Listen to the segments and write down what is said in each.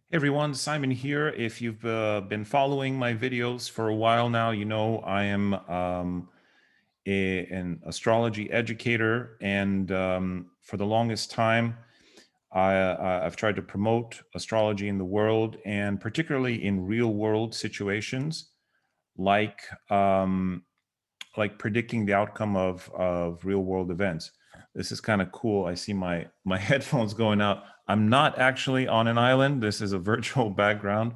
Hey everyone, Simon here. If you've been following my videos for a while now, you know I am an astrology educator, and for the longest time, I've tried to promote astrology in the world, and particularly in real world situations, like um, like predicting the outcome of real world events. This is kind of cool. I see my headphones going out. I'm not actually on an island. This is a virtual background,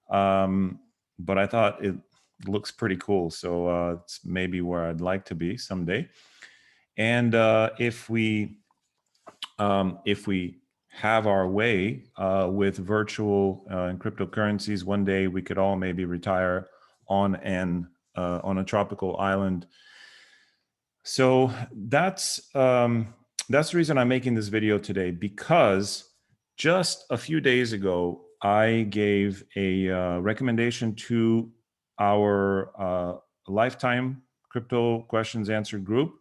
um, but I thought it looks pretty cool. So it's maybe where I'd like to be someday. And if we have our way with virtual and cryptocurrencies, one day we could all maybe retire on a tropical island. So that's the reason I'm making this video today, because just a few days ago I gave a recommendation to our lifetime crypto questions answered group,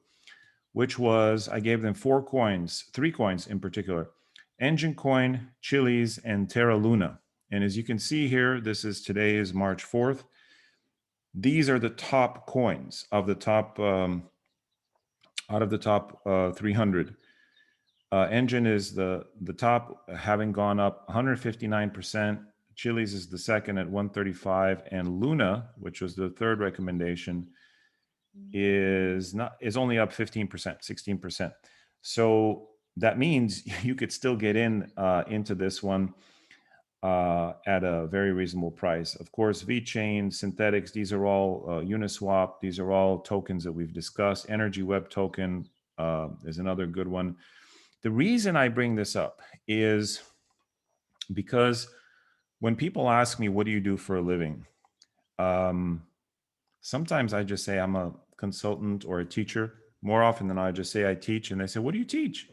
which was I gave them three coins in particular: Engine Coin, Chiliz, and Terra Luna. And as you can see here, today is March 4th. These are the top coins of the top out of the top 300. Engine is the top, having gone up 159%. Chili's is the second at 135, and Luna, which was the third recommendation, is only up 15%, 16%. So that means you could still get into this one at a very reasonable price. Of course, VeChain, Synthetics, these are all Uniswap. These are all tokens that we've discussed. Energy Web Token is another good one. The reason I bring this up is because when people ask me, what do you do for a living? Sometimes I just say I'm a consultant or a teacher. More often than not, I just say I teach, and they say, what do you teach?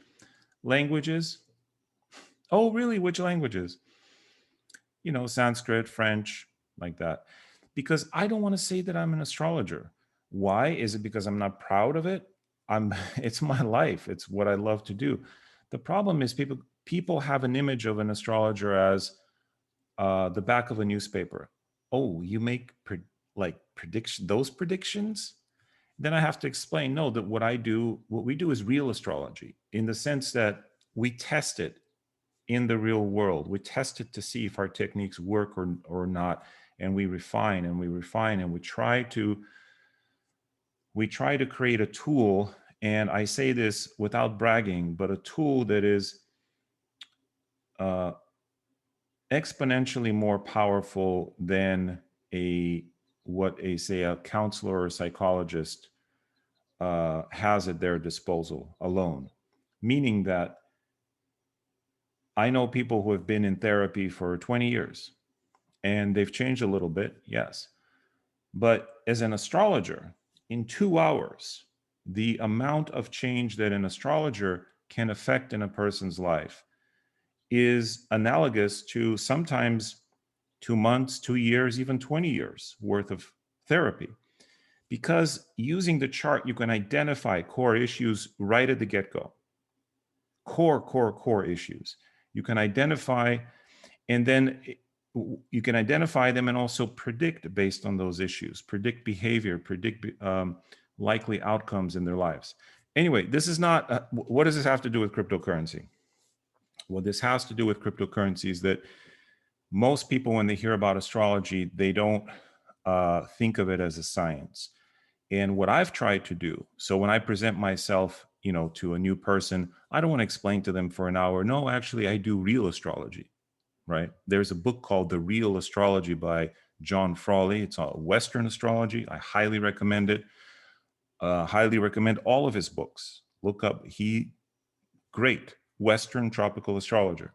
Languages. Oh, really? Which languages? Sanskrit, French, like that. Because I don't want to say that I'm an astrologer. Why? Is it because I'm not proud of it? It's my life. It's what I love to do. The problem is people have an image of an astrologer as the back of a newspaper. Oh, you make those predictions? Then I have to explain, no, that what we do is real astrology, in the sense that we test it in the real world. We test it to see if our techniques work or not, and we refine and we refine and we try to create a tool. And I say this without bragging, but a tool that is uh, exponentially more powerful than a counselor or a psychologist has at their disposal alone. Meaning that I know people who have been in therapy for 20 years and they've changed a little bit, yes. But as an astrologer, in 2 hours, the amount of change that an astrologer can affect in a person's life is analogous to sometimes 2 months, 2 years, even 20 years worth of therapy. Because using the chart, you can identify core issues right at the get-go. Core issues. You can identify, and then you can identify them and also predict based on those issues, predict behavior, predict likely outcomes in their lives. Anyway, this is not, what does this have to do with cryptocurrency? What this has to do with cryptocurrency is that most people, when they hear about astrology, they don't think of it as a science. And what I've tried to do, so when I present myself, to a new person, I don't want to explain to them for an hour, no, actually, I do real astrology, right? There's a book called The Real Astrology by John Frawley. It's a Western astrology. I highly recommend it. Highly recommend all of his books. Look up, great Western tropical astrologer.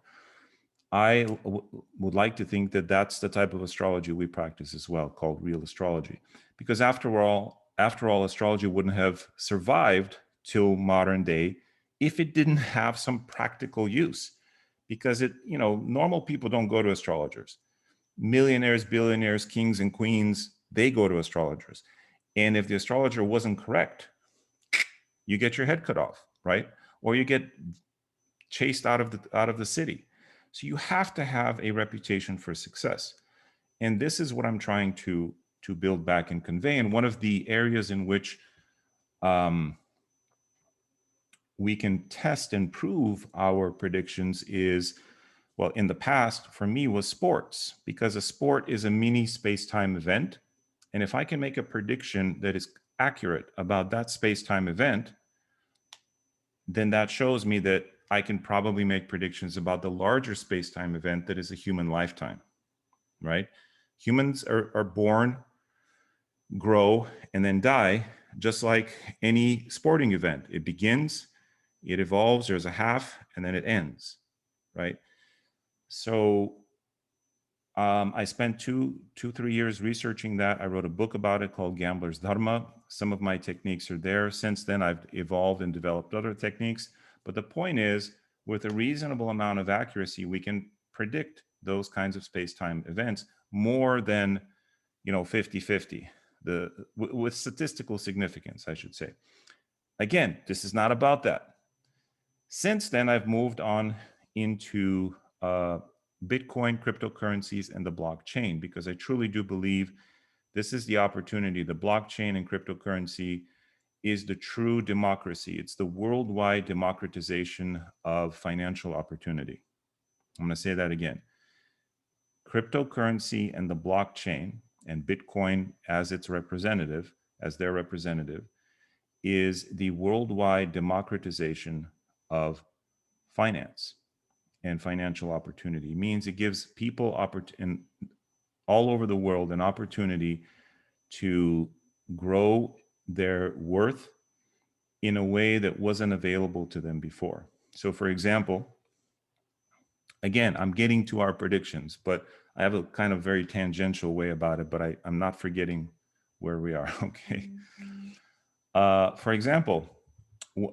Would like to think that that's the type of astrology we practice as well, called real astrology. Because after all, astrology wouldn't have survived till modern day if it didn't have some practical use. Because normal people don't go to astrologers. Millionaires, billionaires, kings and queens, they go to astrologers. And if the astrologer wasn't correct, you get your head cut off, right? Or you get chased out of the city. So you have to have a reputation for success. And this is what I'm trying to build back and convey. And one of the areas in which we can test and prove our predictions is, well, in the past, for me, was sports, because a sport is a mini space-time event. And if I can make a prediction that is accurate about that space-time event, then that shows me that I can probably make predictions about the larger space-time event that is a human lifetime, right? Humans are born, grow, and then die, just like any sporting event. It begins, it evolves, there's a half, and then it ends, right? So I spent 3 years researching that. I wrote a book about it called Gambler's Dharma. Some of my techniques are there. Since then, I've evolved and developed other techniques. But the point is, with a reasonable amount of accuracy, we can predict those kinds of space-time events more than 50-50, with statistical significance, I should say. Again, this is not about that. Since then, I've moved on into Bitcoin, cryptocurrencies, and the blockchain, because I truly do believe this is the opportunity. The blockchain and cryptocurrency is the true democracy. It's the worldwide democratization of financial opportunity. I'm going to say that again. Cryptocurrency and the blockchain, and Bitcoin as its representative, as their representative, is the worldwide democratization of finance and financial opportunity. It means it gives people all over the world an opportunity to grow their worth in a way that wasn't available to them before. So for example, again, I'm getting to our predictions, but I have a kind of very tangential way about it, but I'm not forgetting where we are, okay? For example,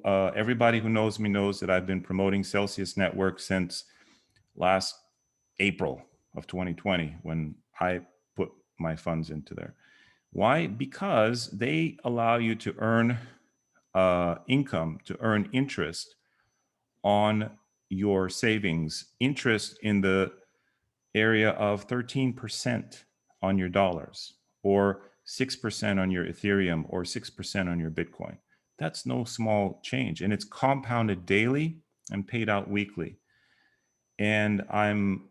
everybody who knows me knows that I've been promoting Celsius Network since last April of 2020, when I put my funds into there. Why? Because they allow you to earn income, to earn interest on your savings, interest in the area of 13% on your dollars, or 6% on your Ethereum, or 6% on your Bitcoin. That's no small change, and it's compounded daily and paid out weekly. And I'm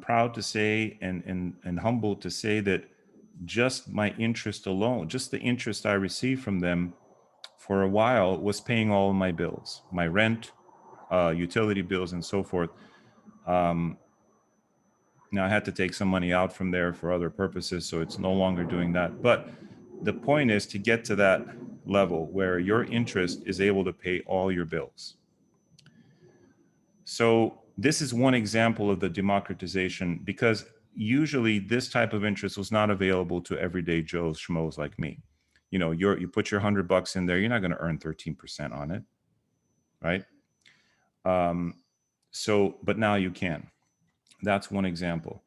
proud to say, and humbled to say, that just my interest alone, just the interest I received from them for a while, was paying all of my bills, my rent, utility bills, and so forth. Now I had to take some money out from there for other purposes, so it's no longer doing that. But the point is to get to that level where your interest is able to pay all your bills. So this is one example of the democratization, because usually this type of interest was not available to everyday Joes, schmoes like me. You put your $100 in there, you're not going to earn 13% on it, right? But now you can. That's one example.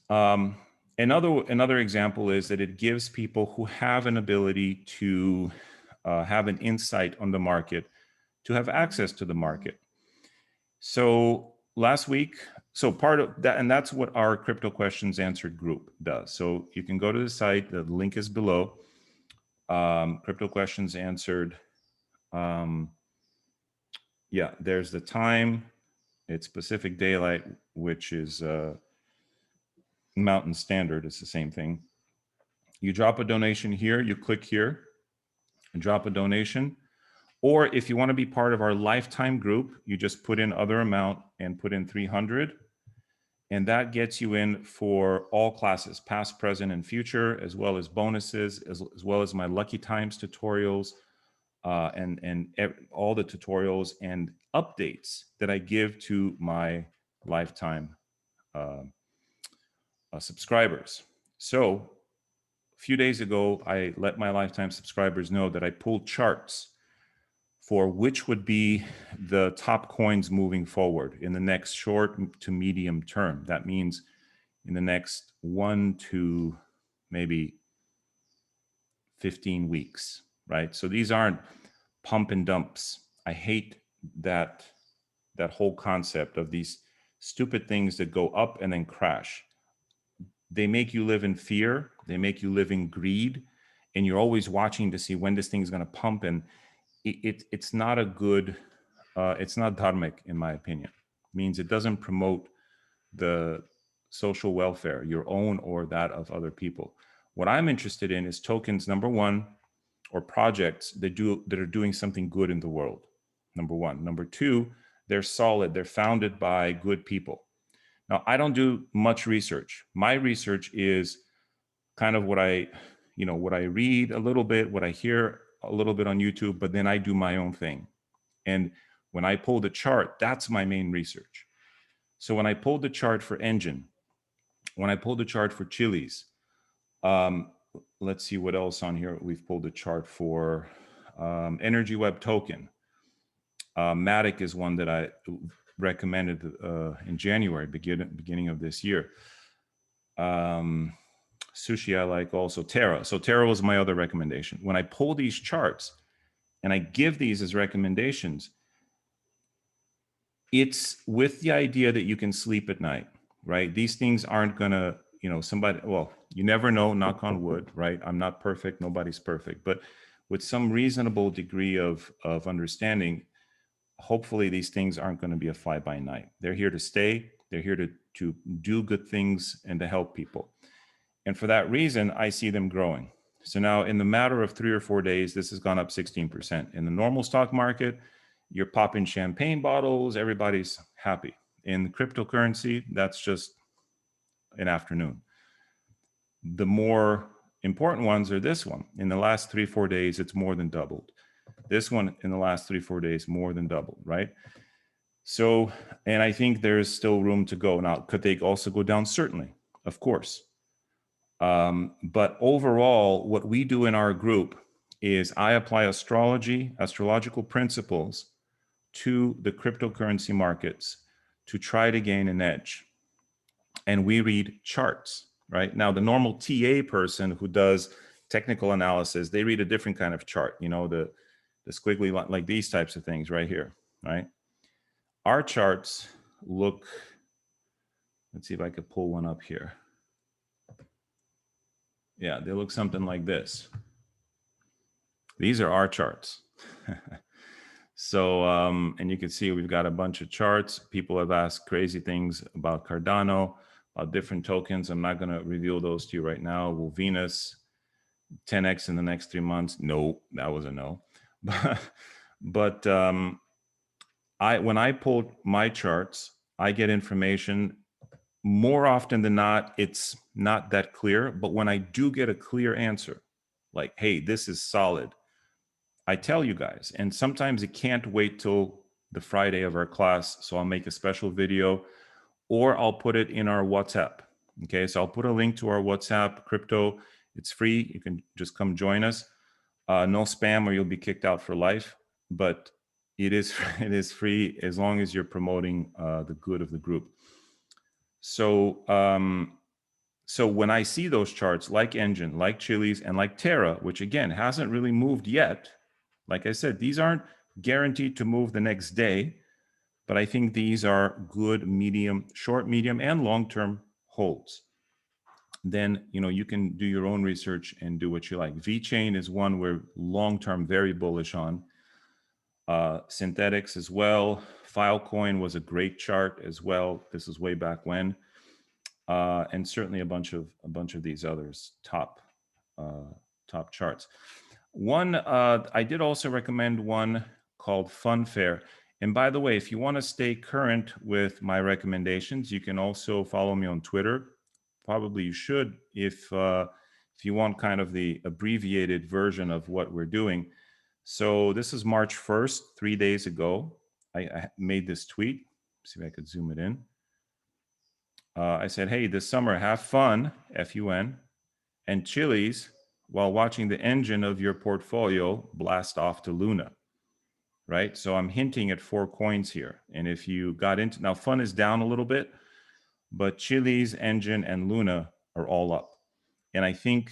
Another example is that it gives people who have an ability to have an insight on the market, to have access to the market. So last week, so part of that, and that's what our Crypto Questions Answered group does. So you can go to the site, the link is below, Crypto Questions Answered. Yeah, there's the time, it's Pacific Daylight, which is Mountain Standard, it's the same thing. You drop a donation here, you click here and drop a donation. Or if you want to be part of our lifetime group, you just put in other amount and put in 300. And that gets you in for all classes, past, present, and future, as well as bonuses, as well as my Lucky Times tutorials, and all the tutorials and updates that I give to my lifetime subscribers. So a few days ago, I let my lifetime subscribers know that I pulled charts for which would be the top coins moving forward in the next short to medium term. That means in the next 1 to maybe 15 weeks, right? So these aren't pump and dumps. I hate that whole concept of these stupid things that go up and then crash. They make you live in fear. They make you live in greed. And you're always watching to see when this thing's going to pump. And it's not a good, it's not dharmic, in my opinion. It means it doesn't promote the social welfare, your own or that of other people. What I'm interested in is tokens, number one, or projects that are doing something good in the world. Number one. Number two, they're solid. They're founded by good people. Now, I don't do much research. My research is kind of what I read a little bit, what I hear a little bit on YouTube, but then I do my own thing. And when I pull the chart, that's my main research. So when I pulled the chart for Engine, when I pulled the chart for Chili's, let's see what else on here. We've pulled the chart for Energy Web Token. Matic is one that I recommended in January, beginning of this year. Sushi I like also. Terra. So Terra was my other recommendation. When I pull these charts and I give these as recommendations, it's with the idea that you can sleep at night, right? These things aren't gonna, somebody, well, you never know, knock on wood, right? I'm not perfect, nobody's perfect, but with some reasonable degree of understanding, hopefully these things aren't going to be a fly by night. They're here to stay. They're here to do good things and to help people. And for that reason, I see them growing. So now in the matter of 3 or 4 days, this has gone up 16%. In the normal stock market, you're popping champagne bottles, everybody's happy. In cryptocurrency, that's just an afternoon. The more important ones are this one. In the last 3-4 days, it's more than doubled. This one in the last 3-4 days, more than doubled, right? So, and I think there's still room to go. Now, could they also go down? Certainly, of course. But overall, what we do in our group is I apply astrological principles to the cryptocurrency markets to try to gain an edge. And we read charts, right? Now, the normal TA person who does technical analysis, they read a different kind of chart, the squiggly, like these types of things right here, right? Our charts look, let's see if I could pull one up here. Yeah, they look something like this. These are our charts. So, and you can see we've got a bunch of charts. People have asked crazy things about Cardano, about different tokens. I'm not going to reveal those to you right now. Will Venus 10x in the next 3 months? No, that was a no. But when I pull my charts, I get information. More often than not, it's not that clear. But when I do get a clear answer, like, hey, this is solid, I tell you guys. And sometimes it can't wait till the Friday of our class. So I'll make a special video or I'll put it in our WhatsApp. Okay, so I'll put a link to our WhatsApp crypto. It's free. You can just come join us. No spam or you'll be kicked out for life. But it is free as long as you're promoting the good of the group. So, so when I see those charts like Engine, like Chili's, and like Terra, which again hasn't really moved yet, like I said, these aren't guaranteed to move the next day, but I think these are good short, medium, and long-term holds. Then, you can do your own research and do what you like. VeChain is one we're long-term very bullish on. Synthetics as well. Filecoin was a great chart as well. This is way back when. And certainly a bunch of these others, top charts. One, I did also recommend one called Funfair. And by the way, if you want to stay current with my recommendations, you can also follow me on Twitter. Probably you should if you want kind of the abbreviated version of what we're doing. So this is March 1st, 3 days ago. I made this tweet. See if I could zoom it in. I said, hey, this summer, have fun, F-U-N, and Chili's while watching the engine of your portfolio blast off to Luna, right? So I'm hinting at 4 coins here. And if you got into, now fun is down a little bit, but Chili's, Engine, and Luna are all up. And I think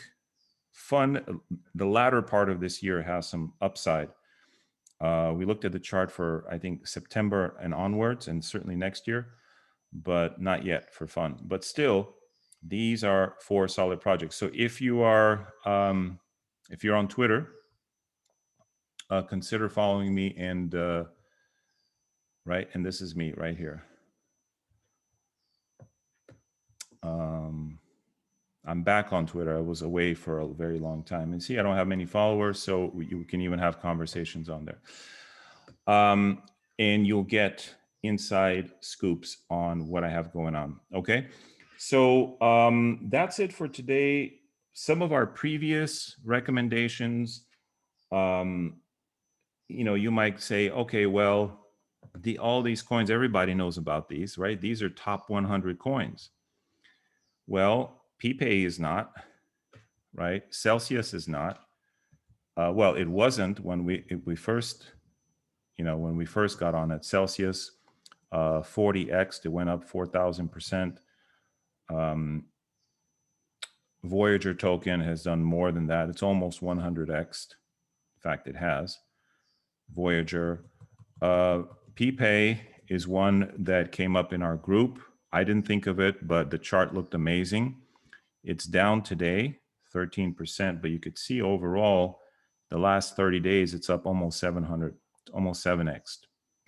fun, the latter part of this year has some upside. We looked at the chart for, I think, September and onwards, and certainly next year. but not yet for fun. But still, these are 4 solid projects. So if you are, if you're on Twitter, consider following me, and right, and this is me right here. I'm back on Twitter. I was away for a very long time, and see, I don't have many followers, so you can even have conversations on there. And you'll get inside scoops on what I have going on. Okay, so that's it for today. Some of our previous recommendations, you know, you might say, okay, well, all these coins, everybody knows about these, right? These are top 100 coins. Well, PPay is not, right? Celsius is not. Well, it wasn't when we first, you know, when we first got on at Celsius. 40x, it went up 4,000%. Voyager token has done more than that. It's almost 100x. In fact, it has. Voyager. PPay is one that came up in our group. I didn't think of it, but the chart looked amazing. It's down today, 13%, but you could see overall, the last 30 days, it's up almost 700, almost 7x.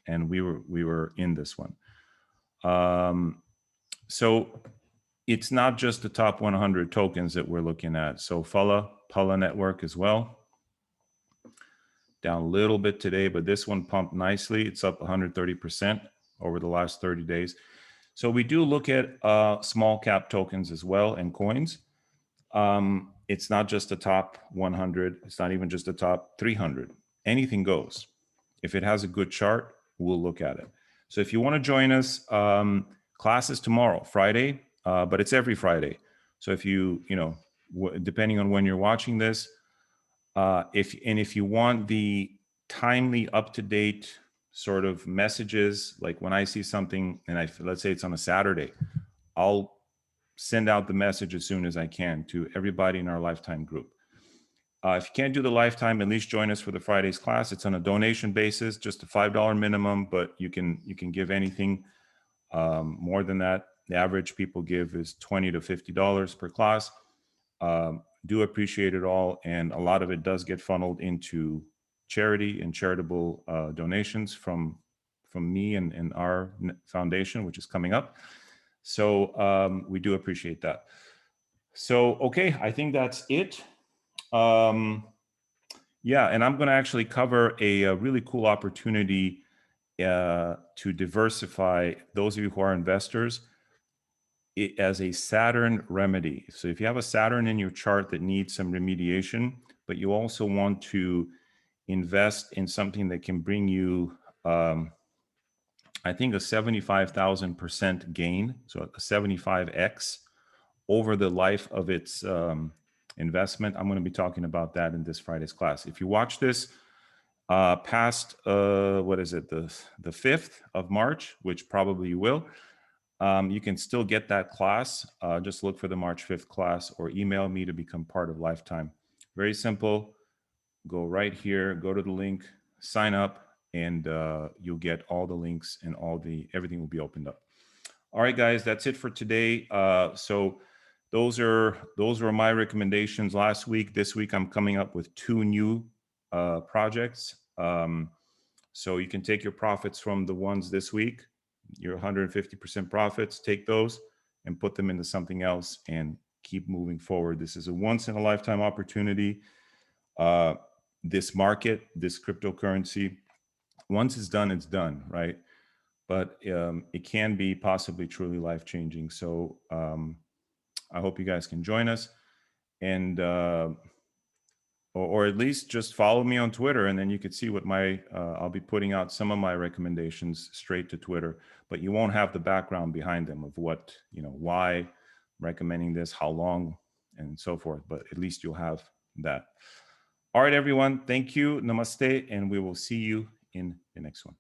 And we were in this one. So it's not just the top 100 tokens that we're looking at. So Pala network as well. Down a little bit today, but this one pumped nicely. It's up 130% over the last 30 days. So we do look at small cap tokens as well and coins. It's not just the top 100. It's not even just the top 300. Anything goes. If it has a good chart, we'll look at it. So if you want to join us, class is tomorrow, Friday, but it's every Friday. So if you know, depending on when you're watching this, if you want the timely, up-to-date sort of messages, like when I see something and let's say it's on a Saturday, I'll send out the message as soon as I can to everybody in our lifetime group. If you can't do the lifetime, at least join us for the Friday's class. It's on a donation basis, just a $5 minimum, but you can give anything more than that. The average people give is $20 to $50 per class. Do appreciate it all, and a lot of it does get funneled into charity and charitable donations from me and our foundation, which is coming up. So we do appreciate that. So okay, I think that's it. Yeah, and I'm going to actually cover a really cool opportunity to diversify those of you who are investors as a Saturn remedy. So if you have a Saturn in your chart that needs some remediation, but you also want to invest in something that can bring you, I think, a 75,000% gain, so a 75x over the life of its investment. I'm going to be talking about that in this Friday's class. If you watch this past, what is it, the 5th of March, which probably you will, you can still get that class. Just look for the March 5th class or email me to become part of Lifetime. Very simple. Go right here, go to the link, sign up, and you'll get all the links and everything will be opened up. All right, guys, that's it for today. So those were my recommendations last week. This week, I'm coming up with 2 new projects. So you can take your profits from the ones this week, your 150% profits, take those and put them into something else and keep moving forward. This is a once in a lifetime opportunity. This market, this cryptocurrency, once it's done, right? But it can be possibly truly life-changing. So I hope you guys can join us, and or at least just follow me on Twitter, and then you could see what I'll be putting out some of my recommendations straight to Twitter, but you won't have the background behind them of what, why I'm recommending this, how long, and so forth, but at least you'll have that. All right, everyone. Thank you. Namaste, and we will see you in the next one.